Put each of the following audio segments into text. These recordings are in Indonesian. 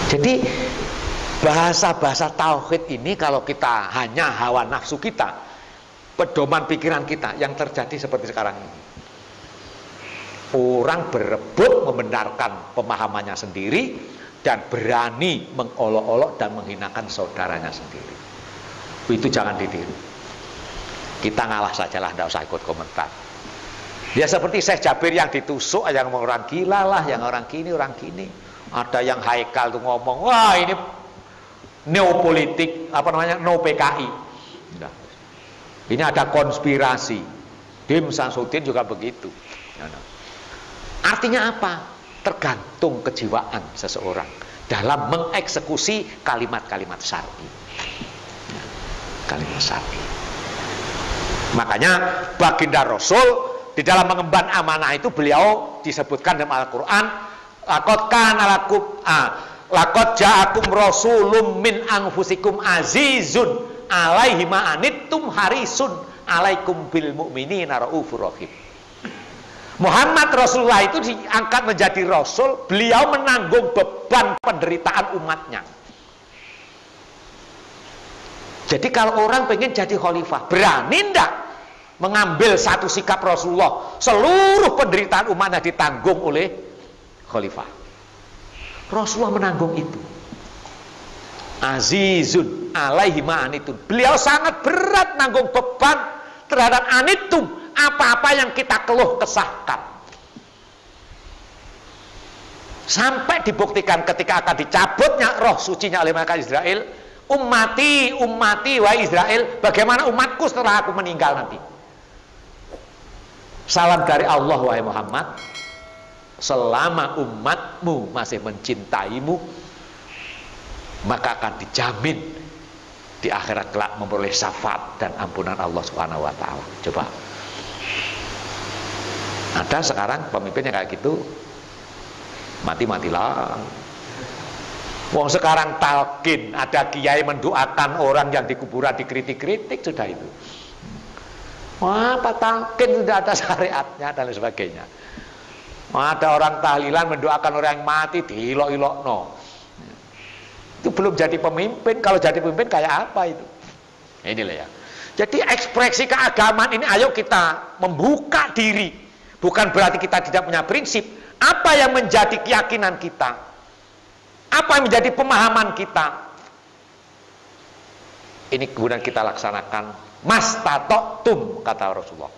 Jadi bahasa-bahasa tauhid ini kalau kita hanya hawa nafsu kita, pedoman pikiran kita, yang terjadi seperti sekarang ini. Orang berebut membenarkan pemahamannya sendiri dan berani mengolok-olok dan menghinakan saudaranya sendiri. Itu jangan ditiru. Kita ngalah sajalah, tidak usah ikut komentar. Ya seperti Syekh Jabir yang ditusuk, yang orang gila lah, yang orang gini, orang gini. Ada yang Haikal tuh ngomong, wah ini neopolitik, apa namanya, no PKI. Nah, ini ada konspirasi. Dim Samsudin juga begitu. Artinya apa? Tergantung kejiwaan seseorang dalam mengeksekusi kalimat-kalimat syar'i. Kalimat syar'i. Makanya baginda Rasul di dalam mengemban amanah itu beliau disebutkan dalam Al-Qur'an, laqad ja'akum rasulun min anfusikum azizun alaihi ma anittum harisun alaikum bil mu'minina raufur rahim. Muhammad Rasulullah itu diangkat menjadi Rasul, beliau menanggung beban penderitaan umatnya. Jadi kalau orang pengen jadi khalifah, berani ndak mengambil satu sikap Rasulullah, seluruh penderitaan umatnya ditanggung oleh khalifah. Rasulullah menanggung itu. Azizun alaihi ma'anitun. Beliau sangat berat nanggung beban terhadap anitum, apa-apa yang kita keluh kesahkan. Sampai dibuktikan ketika akan dicabutnya roh sucinya oleh malaikat Israel, ummati wa Israel, bagaimana umatku setelah aku meninggal nanti. Salam dari Allah wahai Muhammad, selama umatmu masih mencintaimu, maka akan dijamin di akhirat kelak memperoleh syafaat dan ampunan Allah Subhanahu wa taala. Coba. Ada sekarang pemimpin yang kayak gitu, mati-matilah. Wong sekarang talqin, ada kiai mendoakan orang yang di kuburan dikritik-kritik, sudah itu. Wah, apa talqin sudah ada syariatnya dan lain sebagainya. Ada orang tahlilan mendoakan orang yang mati, diilok-ilokno. Itu belum jadi pemimpin. Kalau jadi pemimpin kayak apa itu? Inilah ya. Jadi ekspresi keagamaan ini, ayo kita membuka diri. Bukan berarti kita tidak punya prinsip. Apa yang menjadi keyakinan kita? Apa yang menjadi pemahaman kita? Ini kemudian kita laksanakan mastatoktum, kata Rasulullah.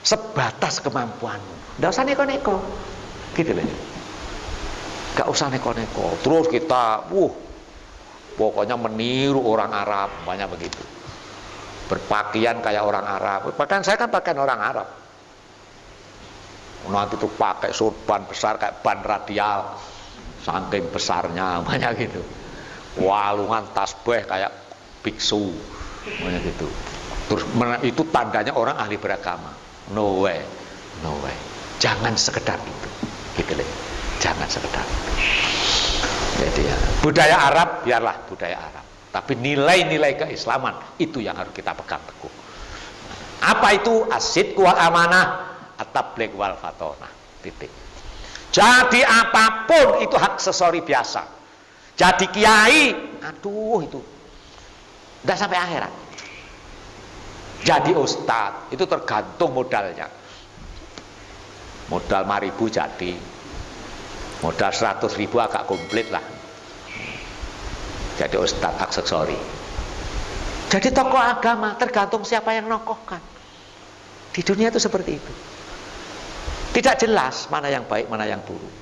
Sebatas kemampuanmu. Tidak usah neko-neko. Gitu loh. Gak usah neko-neko. Terus kita pokoknya meniru orang Arab, banyak begitu. Berpakaian kayak orang Arab. Pakaian saya kan pakaian orang Arab. Nanti tuh pakai surban besar kayak ban radial, saking besarnya, banyak gitu. Walungan tasbih kayak biksu, banyak gitu. Terus itu tandanya orang ahli beragama. No way, no way. Jangan sekedar itu, gitu loh. Jangan sekedar itu. Jadi ya, budaya Arab biarlah budaya Arab, tapi nilai-nilai keislaman itu yang harus kita pegang teguh. Apa itu? As-sidq wal amanah, at-tabligh wal fatonah. Titik. Jadi apapun itu aksesori biasa. Jadi kiai, aduh itu udah sampai akhirat. Jadi ustadz itu tergantung modalnya. Modal 5.000 jadi, modal 100.000 agak komplit lah. Jadi ustadz aksesori. Jadi tokoh agama tergantung siapa yang nokohkan. Di dunia itu seperti itu. Tidak jelas mana yang baik, mana yang buruk.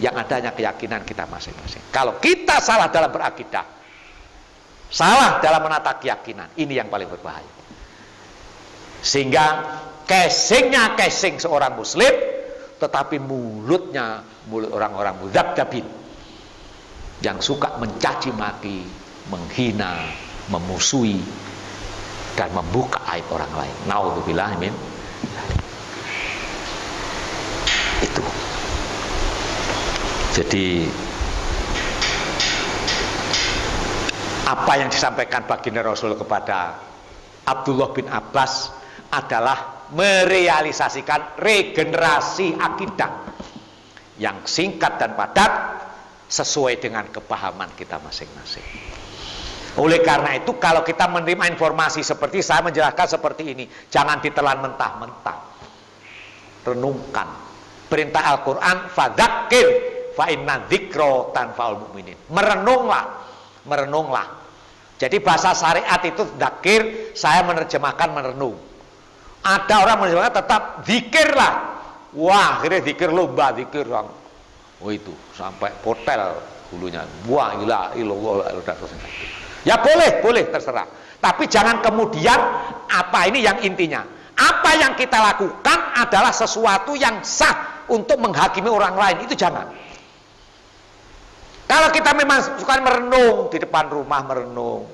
Yang adanya keyakinan kita masing-masing. Kalau kita salah dalam berakidah, salah dalam menata keyakinan, ini yang paling berbahaya. Sehingga casingnya casing seorang muslim, tetapi mulutnya mulut orang-orang mudzabdabin yang suka mencaci maki, menghina, memusuhi dan membuka aib orang lain. Naudzubillah min. Itu. Jadi apa yang disampaikan baginda Rasul kepada Abdullah bin Abbas adalah merealisasikan regenerasi akidah yang singkat dan padat, sesuai dengan kepahaman kita masing-masing. Oleh karena itu kalau kita menerima informasi seperti saya menjelaskan seperti ini, jangan ditelan mentah-mentah. Renungkan. Perintah Al-Quran, fadzakir fa inna dzikra tanfa'ul mu'minin. Merenunglah. Jadi bahasa syariat itu dzakir, saya menerjemahkan merenung. Ada orang menerjemahkan tetap dzikirlah. Wah, akhirnya dzikir lomba, dzikir orang. Oh itu sampai hotel hulunya. Wah, ilah ilallah. Ya boleh terserah. Tapi jangan kemudian apa ini yang intinya. Apa yang kita lakukan adalah sesuatu yang sah untuk menghakimi orang lain. Itu jangan. Kalau kita memang suka merenung di depan rumah merenung,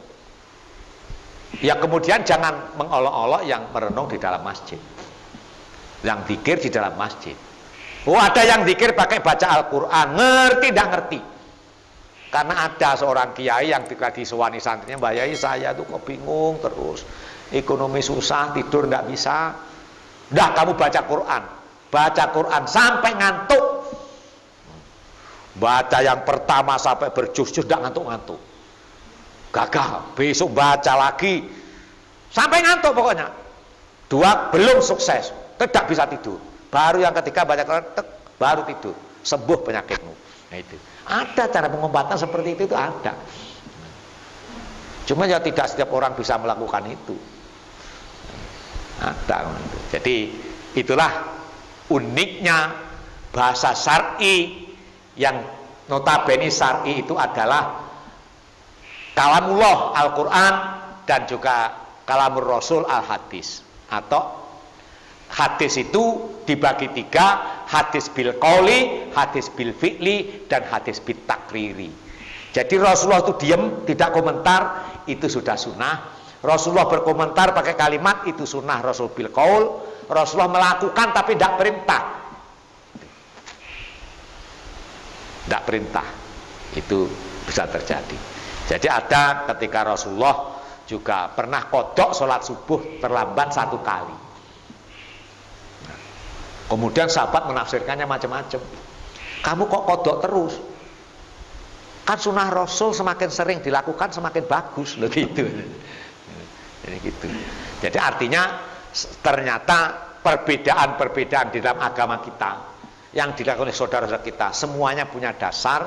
ya kemudian jangan mengolok-olok yang merenung di dalam masjid, yang zikir di dalam masjid. Oh ada yang zikir pakai baca Al-Quran, ngerti tidak ngerti. Karena ada seorang kiai yang disewani santrinya, Mbak Yai saya tuh kok bingung terus, ekonomi susah, tidur tidak bisa. Dah kamu baca Quran sampai ngantuk. Baca yang pertama sampai berjus-jus tidak ngantuk-ngantuk. Gagal, besok baca lagi sampai ngantuk pokoknya. 2 belum sukses, tidak bisa tidur. Baru yang ketiga baca Quran, baru tidur, sembuh penyakitmu. Nah itu. Ada cara pengobatan seperti itu ada. Cuma ya tidak setiap orang bisa melakukan itu. Ada. Jadi itulah uniknya bahasa syar'i yang notabene syar'i itu adalah kalamullah Al-Quran dan juga kalamur Rasul Al-Hadis. Atau hadis itu dibagi 3, hadis bil qauli, hadis bil fi'li, dan hadis bil takriri. Jadi Rasulullah itu diam, tidak komentar, itu sudah sunnah. Rasulullah berkomentar pakai kalimat, itu sunnah Rasul bil qaul. Rasulullah melakukan tapi tidak perintah. Tidak perintah, itu bisa terjadi. Jadi ada ketika Rasulullah juga pernah kodok sholat subuh terlambat 1 kali. Kemudian sahabat menafsirkannya macam-macam. Kamu kok kodok terus? Kan sunnah Rasul semakin sering dilakukan semakin bagus, loh gitu. Jadi gitu. Jadi artinya ternyata perbedaan-perbedaan di dalam agama kita yang dilakukan oleh saudara-saudara kita semuanya punya dasar,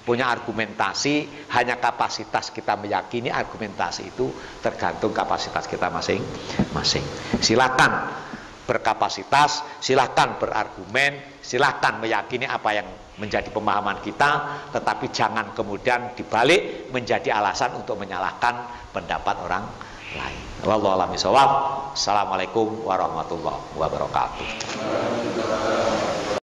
punya argumentasi. Hanya kapasitas kita meyakini argumentasi itu tergantung kapasitas kita masing-masing. Silakan berkapasitas, silahkan berargumen, silahkan meyakini apa yang menjadi pemahaman kita, tetapi jangan kemudian dibalik menjadi alasan untuk menyalahkan pendapat orang lain. Wallahu a'lam bishawab. Assalamualaikum warahmatullahi wabarakatuh.